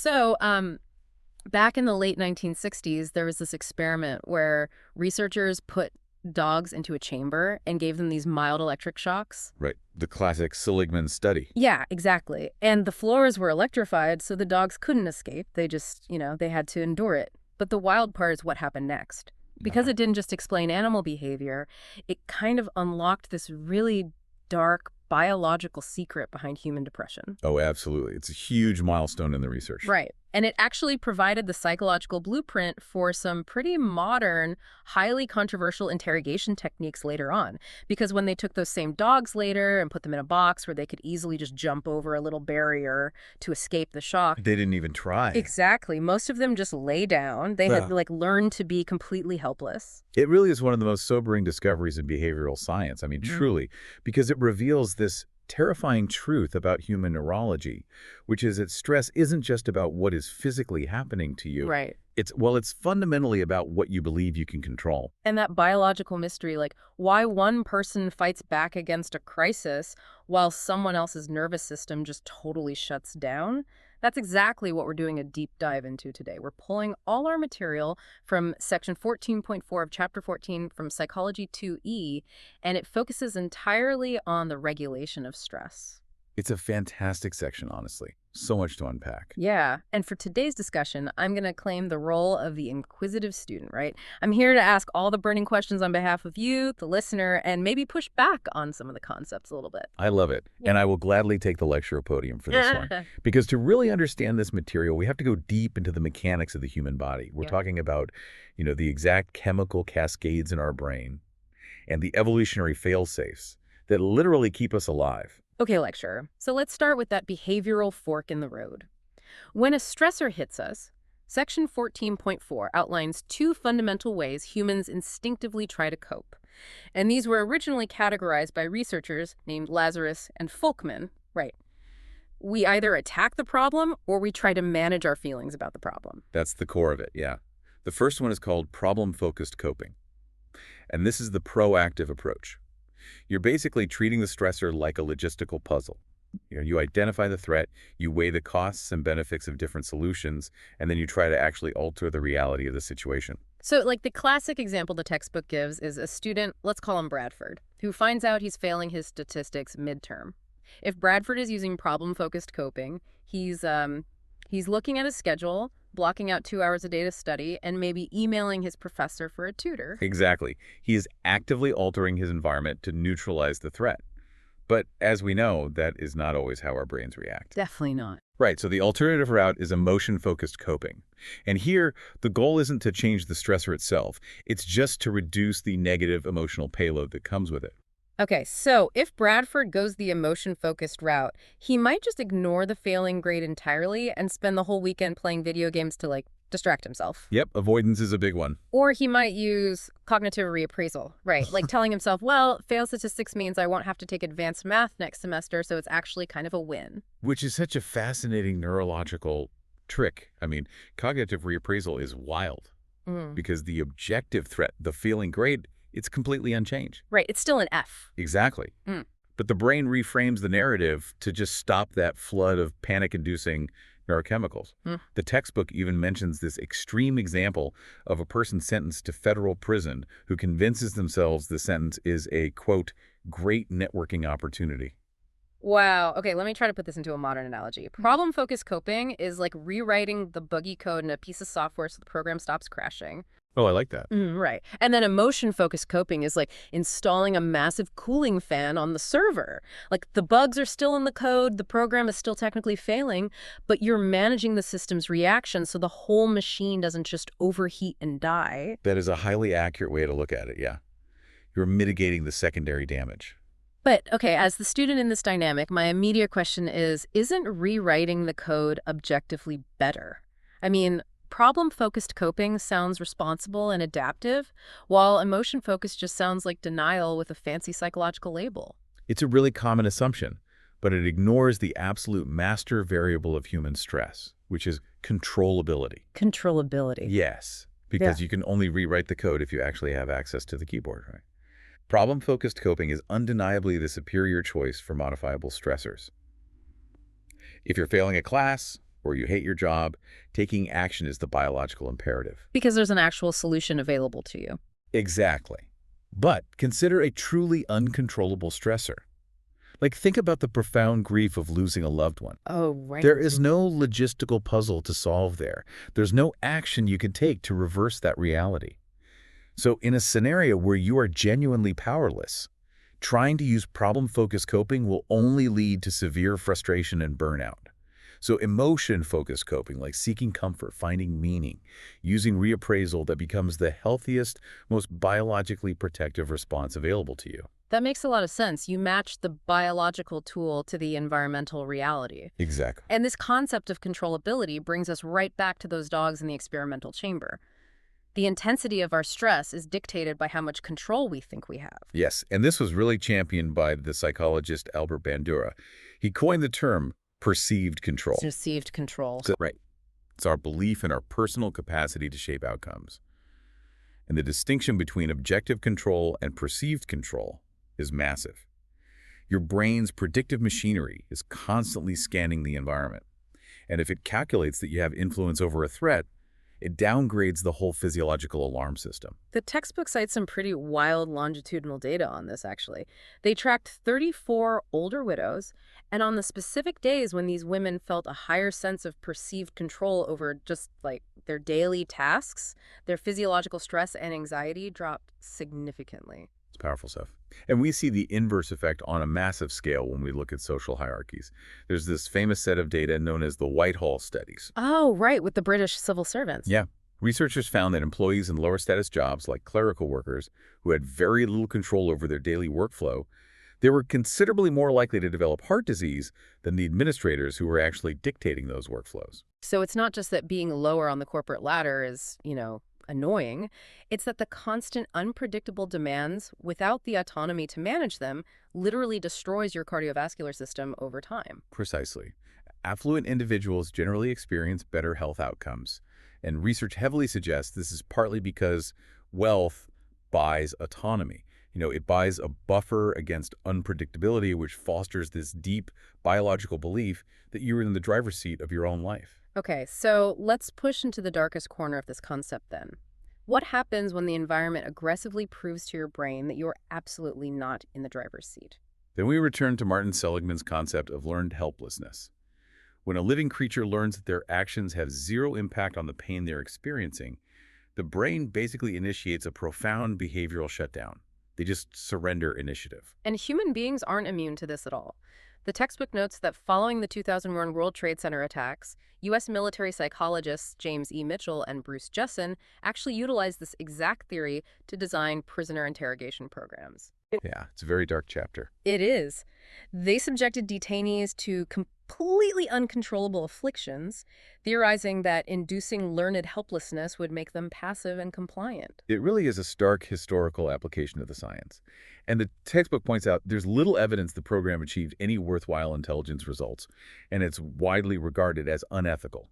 So, back in the late 1960s, there was this experiment where researchers put dogs into a chamber and gave them these mild electric shocks. Right. The classic Seligman study. Yeah, exactly. And the floors were electrified, so the dogs couldn't escape. They just, they had to endure it. But the wild part is what happened next. Because it didn't just explain animal behavior, it kind of unlocked this really dark biological secret behind human depression. Oh, absolutely. It's a huge milestone in the research. Right. And it actually provided the psychological blueprint for some pretty modern, highly controversial interrogation techniques later on. Because when they took those same dogs later and put them in a box where they could easily just jump over a little barrier to escape the shock. They didn't even try. Exactly. Most of them just lay down. They had learned to be completely helpless. It really is one of the most sobering discoveries in behavioral science. I mean, truly, because it reveals this terrifying truth about human neurology, which is that stress isn't just about what is physically happening to you. Right. It's fundamentally about what you believe you can control. And that biological mystery, like why one person fights back against a crisis while someone else's nervous system just totally shuts down, that's exactly what we're doing a deep dive into today. We're pulling all our material from section 14.4 of chapter 14 from Psychology 2E, and it focuses entirely on the regulation of stress. It's a fantastic section, honestly. So much to unpack. Yeah, and for today's discussion, I'm going to claim the role of the inquisitive student, right? I'm here to ask all the burning questions on behalf of you, the listener, and maybe push back on some of the concepts a little bit. I love it. And I will gladly take the lecture podium for this one. Because to really understand this material, we have to go deep into the mechanics of the human body. We're talking about, the exact chemical cascades in our brain and the evolutionary fail-safes that literally keep us alive. Okay, lecturer. So let's start with that behavioral fork in the road. When a stressor hits us, section 14.4 outlines two fundamental ways humans instinctively try to cope. And these were originally categorized by researchers named Lazarus and Folkman. Right. We either attack the problem or we try to manage our feelings about the problem. That's the core of it, yeah. The first one is called problem-focused coping. And this is the proactive approach. You're basically treating the stressor like a logistical puzzle. You identify the threat, you weigh the costs and benefits of different solutions, and then you try to actually alter the reality of the situation. So, like the classic example the textbook gives is a student, let's call him Bradford, who finds out he's failing his statistics midterm. If Bradford is using problem-focused coping, he's looking at his schedule, blocking out 2 hours a day to study, and maybe emailing his professor for a tutor. Exactly. He is actively altering his environment to neutralize the threat. But as we know, that is not always how our brains react. Definitely not. Right, so the alternative route is emotion-focused coping. And here, the goal isn't to change the stressor itself. It's just to reduce the negative emotional payload that comes with it. Okay, so if Bradford goes the emotion-focused route, he might just ignore the failing grade entirely and spend the whole weekend playing video games to, distract himself. Yep, avoidance is a big one. Or he might use cognitive reappraisal, right? Like telling himself, well, fail statistics means I won't have to take advanced math next semester, so it's actually kind of a win. Which is such a fascinating neurological trick. I mean, cognitive reappraisal is wild because the objective threat, the failing grade, it's completely unchanged. Right, it's still an F. Exactly. But the brain reframes the narrative to just stop that flood of panic-inducing neurochemicals. The textbook even mentions this extreme example of a person sentenced to federal prison who convinces themselves the sentence is a, quote, great networking opportunity. Wow. Okay, let me try to put this into a modern analogy. Problem-focused coping is like rewriting the buggy code in a piece of software so the program stops crashing. Oh, I like that. Right. And then emotion-focused coping is like installing a massive cooling fan on the server. Like the bugs are still in the code, the program is still technically failing, but you're managing the system's reaction so the whole machine doesn't just overheat and die. That is a highly accurate way to look at it, yeah. You're mitigating the secondary damage. But, okay, as the student in this dynamic, my immediate question is, isn't rewriting the code objectively better? I mean, problem-focused coping sounds responsible and adaptive, while emotion-focused just sounds like denial with a fancy psychological label. It's a really common assumption, but it ignores the absolute master variable of human stress, which is controllability. Controllability. Yes, because you can only rewrite the code if you actually have access to the keyboard, right? Problem-focused coping is undeniably the superior choice for modifiable stressors. If you're failing a class, or you hate your job, taking action is the biological imperative. Because there's an actual solution available to you. Exactly. But consider a truly uncontrollable stressor. Like, think about the profound grief of losing a loved one. Oh, right. There is no logistical puzzle to solve there. There's no action you can take to reverse that reality. So in a scenario where you are genuinely powerless, trying to use problem-focused coping will only lead to severe frustration and burnout. So emotion-focused coping, like seeking comfort, finding meaning, using reappraisal, that becomes the healthiest, most biologically protective response available to you. That makes a lot of sense. You match the biological tool to the environmental reality. Exactly. And this concept of controllability brings us right back to those dogs in the experimental chamber. The intensity of our stress is dictated by how much control we think we have. Yes, and this was really championed by the psychologist Albert Bandura. He coined the term perceived control. Perceived control. Right. It's our belief in our personal capacity to shape outcomes. And the distinction between objective control and perceived control is massive. Your brain's predictive machinery is constantly scanning the environment. And if it calculates that you have influence over a threat, it downgrades the whole physiological alarm system. The textbook cites some pretty wild longitudinal data on this, actually. They tracked 34 older widows, and on the specific days when these women felt a higher sense of perceived control over just, like, their daily tasks, their physiological stress and anxiety dropped significantly. It's powerful stuff. And we see the inverse effect on a massive scale when we look at social hierarchies. There's this famous set of data known as the Whitehall studies. Oh, right, with the British civil servants. Yeah. Researchers found that employees in lower status jobs like clerical workers who had very little control over their daily workflow, they were considerably more likely to develop heart disease than the administrators who were actually dictating those workflows. So it's not just that being lower on the corporate ladder is, annoying. It's that the constant unpredictable demands without the autonomy to manage them literally destroys your cardiovascular system over time. Precisely. Affluent individuals generally experience better health outcomes, and research heavily suggests this is partly because wealth buys autonomy. It buys a buffer against unpredictability, which fosters this deep biological belief that you're in the driver's seat of your own life. Okay, so let's push into the darkest corner of this concept then. What happens when the environment aggressively proves to your brain that you're absolutely not in the driver's seat? Then we return to Martin Seligman's concept of learned helplessness. When a living creature learns that their actions have zero impact on the pain they're experiencing, the brain basically initiates a profound behavioral shutdown. They just surrender initiative. And human beings aren't immune to this at all. The textbook notes that following the 2001 World Trade Center attacks, U.S. military psychologists James E. Mitchell and Bruce Jessen actually utilized this exact theory to design prisoner interrogation programs. Yeah, it's a very dark chapter. It is. They subjected detainees to completely uncontrollable afflictions, theorizing that inducing learned helplessness would make them passive and compliant. It really is a stark historical application of the science. And the textbook points out there's little evidence the program achieved any worthwhile intelligence results, and it's widely regarded as unethical.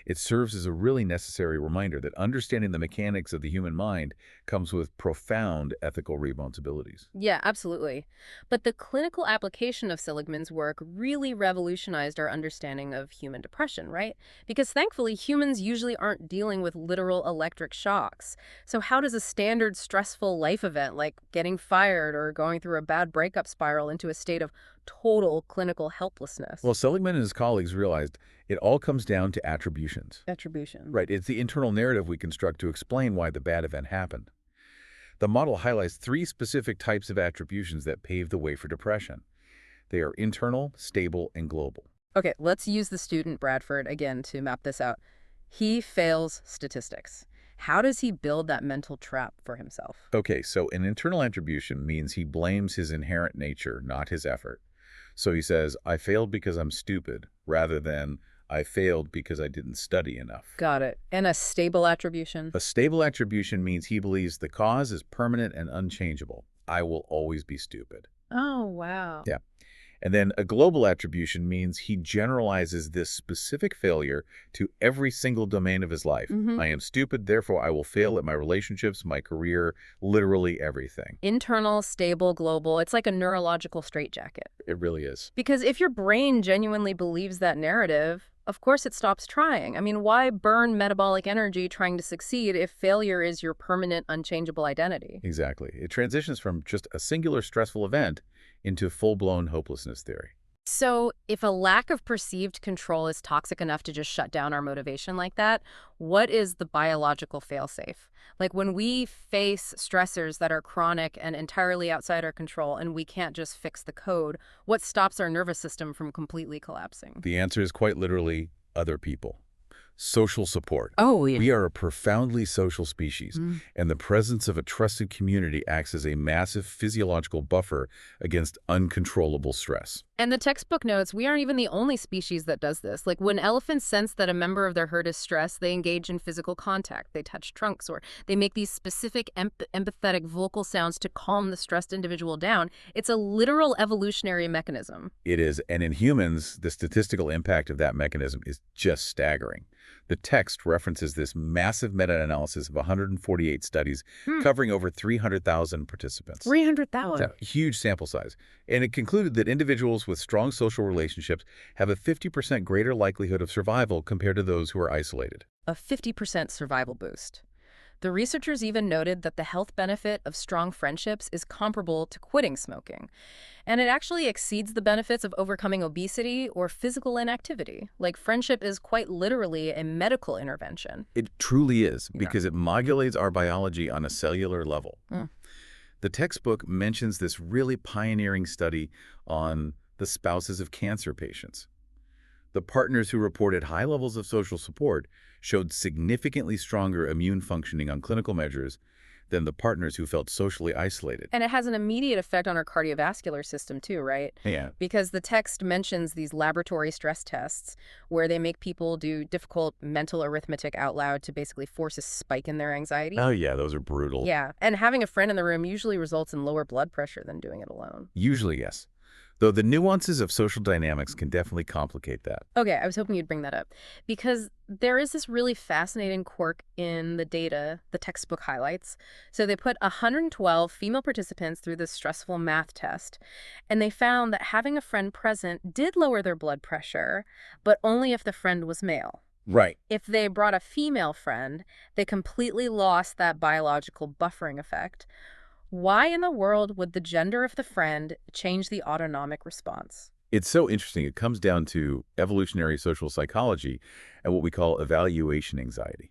It serves as a really necessary reminder that understanding the mechanics of the human mind comes with profound ethical responsibilities. Yeah, absolutely. But the clinical application of Seligman's work really revolutionized our understanding of human depression, right? Because thankfully, humans usually aren't dealing with literal electric shocks. So how does a standard stressful life event like getting fired or going through a bad breakup spiral into a state of total clinical helplessness? Well, Seligman and his colleagues realized it all comes down to attributions. Attribution. Right, it's the internal narrative we construct to explain why the bad event happened. The model highlights 3 specific types of attributions that pave the way for depression. They are internal, stable, and global. Okay, let's use the student Bradford again to map this out. He fails statistics. How does he build that mental trap for himself? Okay, so an internal attribution means he blames his inherent nature, not his effort. So he says, I failed because I'm stupid, rather than I failed because I didn't study enough. Got it. And a stable attribution? A stable attribution means he believes the cause is permanent and unchangeable. I will always be stupid. Oh, wow. Yeah. And then a global attribution means he generalizes this specific failure to every single domain of his life. I am stupid, therefore I will fail at my relationships, my career, literally everything. Internal, stable, global. It's like a neurological straitjacket. It really is. Because if your brain genuinely believes that narrative, Of course it stops trying. I mean, why burn metabolic energy trying to succeed if failure is your permanent, unchangeable identity? Exactly. It transitions from just a singular stressful event into full-blown hopelessness theory. So, if a lack of perceived control is toxic enough to just shut down our motivation like that, what is the biological failsafe? Like when we face stressors that are chronic and entirely outside our control and we can't just fix the code, what stops our nervous system from completely collapsing? The answer is quite literally other people. Social support. Oh, yeah. We are a profoundly social species, and the presence of a trusted community acts as a massive physiological buffer against uncontrollable stress. And the textbook notes we aren't even the only species that does this. Like when elephants sense that a member of their herd is stressed, they engage in physical contact. They touch trunks or they make these specific empathetic vocal sounds to calm the stressed individual down. It's a literal evolutionary mechanism. It is, and in humans, the statistical impact of that mechanism is just staggering. The text references this massive meta-analysis of 148 studies covering over 300,000 participants. 300,000. It's a huge sample size. And it concluded that individuals with strong social relationships have a 50% greater likelihood of survival compared to those who are isolated. A 50% survival boost. The researchers even noted that the health benefit of strong friendships is comparable to quitting smoking. And it actually exceeds the benefits of overcoming obesity or physical inactivity. Like friendship is quite literally a medical intervention. It truly is, Yeah. because it modulates our biology on a cellular level. Mm. The textbook mentions this really pioneering study on the spouses of cancer patients. The partners who reported high levels of social support showed significantly stronger immune functioning on clinical measures than the partners who felt socially isolated. And it has an immediate effect on our cardiovascular system too, right? Yeah. Because the text mentions these laboratory stress tests where they make people do difficult mental arithmetic out loud to basically force a spike in their anxiety. Oh, yeah, those are brutal. Yeah, and having a friend in the room usually results in lower blood pressure than doing it alone. Usually, yes. Though the nuances of social dynamics can definitely complicate that. Okay, I was hoping you'd bring that up because there is this really fascinating quirk in the data the textbook highlights. So they put 112 female participants through this stressful math test, and they found that having a friend present did lower their blood pressure, but only if the friend was male. Right. If they brought a female friend, they completely lost that biological buffering effect. Why in the world would the gender of the friend change the autonomic response? It's so interesting. It comes down to evolutionary social psychology and what we call evaluation anxiety.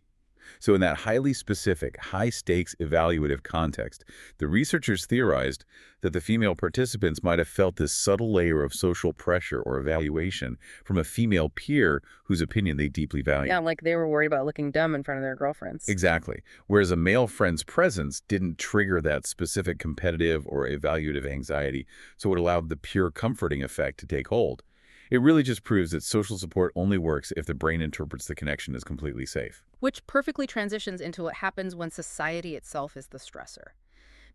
So in that highly specific, high-stakes evaluative context, the researchers theorized that the female participants might have felt this subtle layer of social pressure or evaluation from a female peer whose opinion they deeply value. Yeah, like they were worried about looking dumb in front of their girlfriends. Exactly. Whereas a male friend's presence didn't trigger that specific competitive or evaluative anxiety, so it allowed the pure comforting effect to take hold. It really just proves that social support only works if the brain interprets the connection as completely safe. Which perfectly transitions into what happens when society itself is the stressor.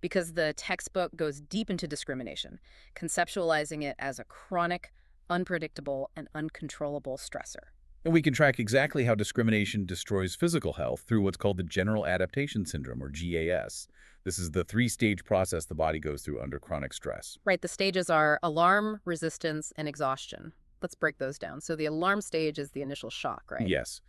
Because the textbook goes deep into discrimination, conceptualizing it as a chronic, unpredictable, and uncontrollable stressor. And we can track exactly how discrimination destroys physical health through what's called the General Adaptation Syndrome, or GAS. This is the three-stage process the body goes through under chronic stress. Right, the stages are alarm, resistance, and exhaustion. Let's break those down. So the alarm stage is the initial shock, right? Yes.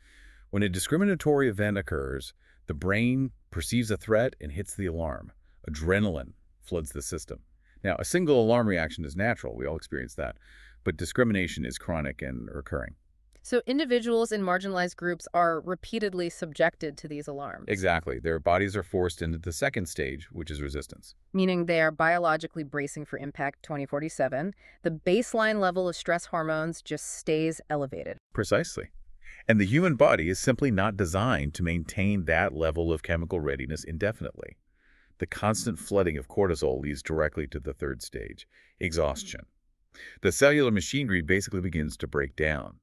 When a discriminatory event occurs, the brain perceives a threat and hits the alarm. Adrenaline floods the system. Now, a single alarm reaction is natural. We all experience that. But discrimination is chronic and recurring. So individuals in marginalized groups are repeatedly subjected to these alarms. Exactly. Their bodies are forced into the second stage, which is resistance. Meaning they are biologically bracing for impact 2047. The baseline level of stress hormones just stays elevated. Precisely. And the human body is simply not designed to maintain that level of chemical readiness indefinitely. The constant flooding of cortisol leads directly to the third stage, exhaustion. The cellular machinery basically begins to break down.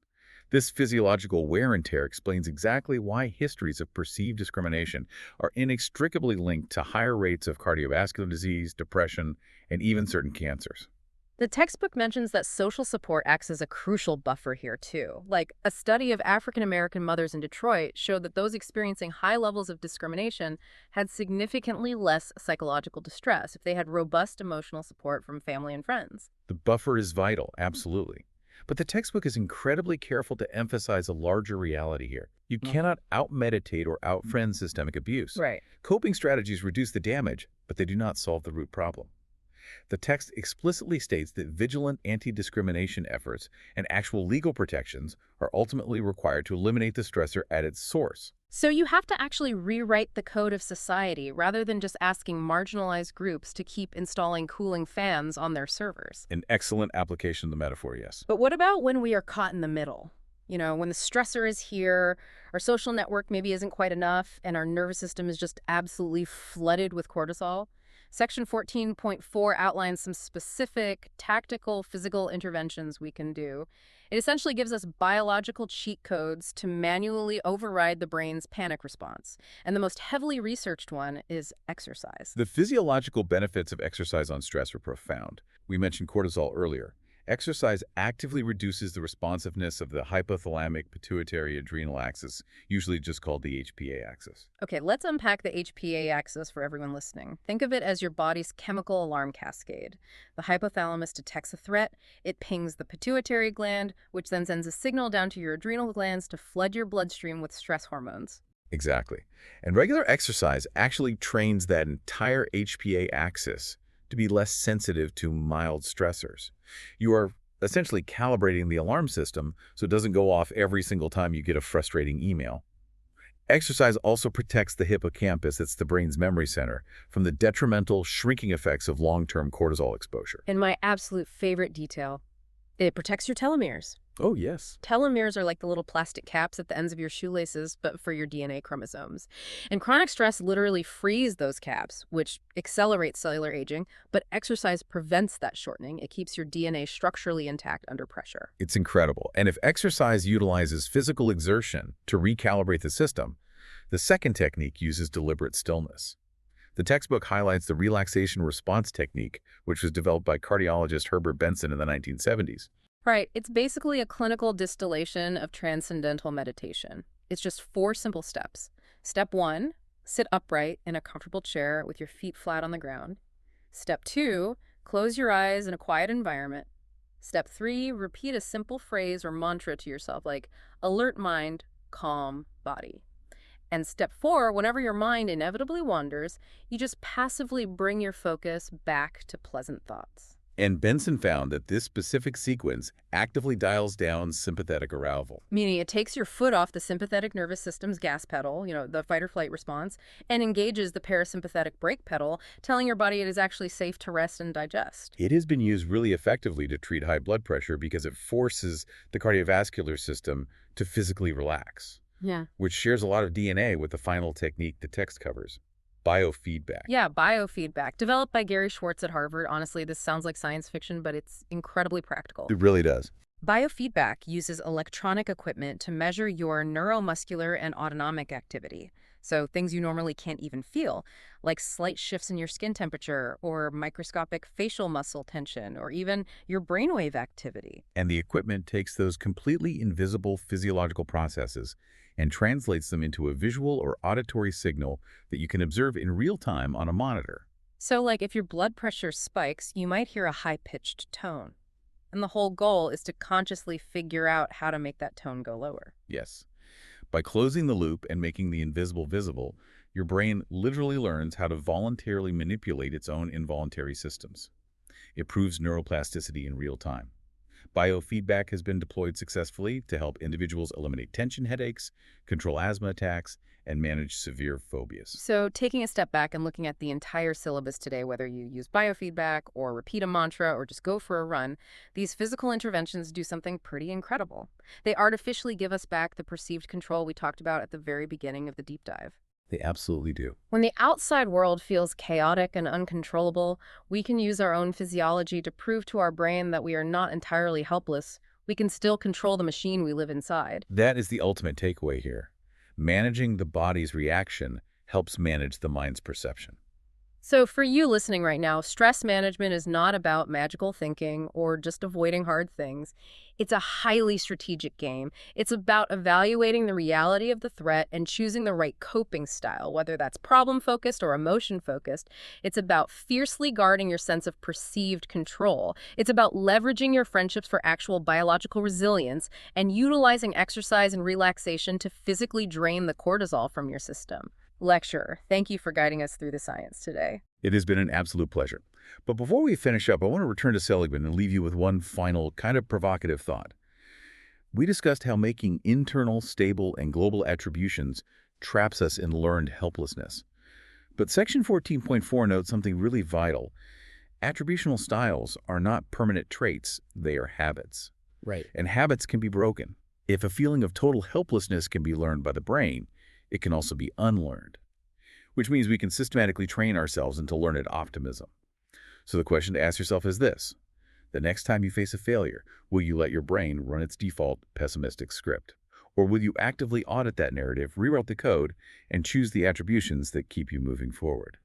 This physiological wear and tear explains exactly why histories of perceived discrimination are inextricably linked to higher rates of cardiovascular disease, depression, and even certain cancers. The textbook mentions that social support acts as a crucial buffer here, too. Like, a study of African-American mothers in Detroit showed that those experiencing high levels of discrimination had significantly less psychological distress if they had robust emotional support from family and friends. The buffer is vital, absolutely. But the textbook is incredibly careful to emphasize a larger reality here. You cannot out-meditate or out-friend systemic abuse. Right. Coping strategies reduce the damage, but they do not solve the root problem. The text explicitly states that vigilant anti-discrimination efforts and actual legal protections are ultimately required to eliminate the stressor at its source. So you have to actually rewrite the code of society rather than just asking marginalized groups to keep installing cooling fans on their servers. An excellent application of the metaphor, yes. But what about when we are caught in the middle? When the stressor is here, our social network maybe isn't quite enough, and our nervous system is just absolutely flooded with cortisol? Section 14.4 outlines some specific tactical physical interventions we can do. It essentially gives us biological cheat codes to manually override the brain's panic response. And the most heavily researched one is exercise. The physiological benefits of exercise on stress are profound. We mentioned cortisol earlier. Exercise actively reduces the responsiveness of the hypothalamic pituitary adrenal axis, usually just called the HPA axis. Okay, let's unpack the HPA axis for everyone listening. Think of it as your body's chemical alarm cascade. The hypothalamus detects a threat, it pings the pituitary gland, which then sends a signal down to your adrenal glands to flood your bloodstream with stress hormones. Exactly. And regular exercise actually trains that entire HPA axis to be less sensitive to mild stressors. You are essentially calibrating the alarm system so it doesn't go off every single time you get a frustrating email. Exercise also protects the hippocampus, that's the brain's memory center, from the detrimental shrinking effects of long-term cortisol exposure. And my absolute favorite detail, it protects your telomeres. Oh, yes. Telomeres are like the little plastic caps at the ends of your shoelaces, but for your DNA chromosomes. And chronic stress literally frees those caps, which accelerates cellular aging, but exercise prevents that shortening. It keeps your DNA structurally intact under pressure. It's incredible. And if exercise utilizes physical exertion to recalibrate the system, the second technique uses deliberate stillness. The textbook highlights the relaxation response technique, which was developed by cardiologist Herbert Benson in the 1970s. Right. It's basically a clinical distillation of transcendental meditation. It's just 4 simple steps. Step 1, sit upright in a comfortable chair with your feet flat on the ground. Step 2, close your eyes in a quiet environment. Step 3, repeat a simple phrase or mantra to yourself like, alert mind, calm body. And step 4, whenever your mind inevitably wanders, you just passively bring your focus back to pleasant thoughts. And Benson found that this specific sequence actively dials down sympathetic arousal. Meaning it takes your foot off the sympathetic nervous system's gas pedal, the fight or flight response, and engages the parasympathetic brake pedal, telling your body it is actually safe to rest and digest. It has been used really effectively to treat high blood pressure because it forces the cardiovascular system to physically relax, which shares a lot of DNA with the final technique the text covers. Biofeedback. Yeah, biofeedback. Developed by Gary Schwartz at Harvard. Honestly, this sounds like science fiction, but it's incredibly practical. It really does. Biofeedback uses electronic equipment to measure your neuromuscular and autonomic activity. So things you normally can't even feel, like slight shifts in your skin temperature or microscopic facial muscle tension or even your brainwave activity. And the equipment takes those completely invisible physiological processes and translates them into a visual or auditory signal that you can observe in real time on a monitor. So like if your blood pressure spikes, you might hear a high-pitched tone. And the whole goal is to consciously figure out how to make that tone go lower. Yes. By closing the loop and making the invisible visible, your brain literally learns how to voluntarily manipulate its own involuntary systems. It proves neuroplasticity in real time. Biofeedback has been deployed successfully to help individuals eliminate tension headaches, control asthma attacks, and manage severe phobias. So taking a step back and looking at the entire syllabus today, whether you use biofeedback or repeat a mantra or just go for a run, these physical interventions do something pretty incredible. They artificially give us back the perceived control we talked about at the very beginning of the deep dive. They absolutely do. When the outside world feels chaotic and uncontrollable, we can use our own physiology to prove to our brain that we are not entirely helpless. We can still control the machine we live inside. That is the ultimate takeaway here. Managing the body's reaction helps manage the mind's perception. So, for you listening right now, stress management is not about magical thinking or just avoiding hard things. It's a highly strategic game. It's about evaluating the reality of the threat and choosing the right coping style, whether that's problem focused or emotion focused. It's about fiercely guarding your sense of perceived control. It's about leveraging your friendships for actual biological resilience and utilizing exercise and relaxation to physically drain the cortisol from your system. Lecturer, thank you for guiding us through the science today. It has been an absolute pleasure. But before we finish up, I want to return to Seligman and leave you with one final, kind of provocative thought. We discussed how making internal, stable, and global attributions traps us in learned helplessness. But Section 14.4 notes something really vital. Attributional styles are not permanent traits, they are habits. Right. And habits can be broken. If a feeling of total helplessness can be learned by the brain, it can also be unlearned, which means we can systematically train ourselves into learned optimism. So the question to ask yourself is this. The next time you face a failure, will you let your brain run its default pessimistic script? Or will you actively audit that narrative, rewrite the code, and choose the attributions that keep you moving forward?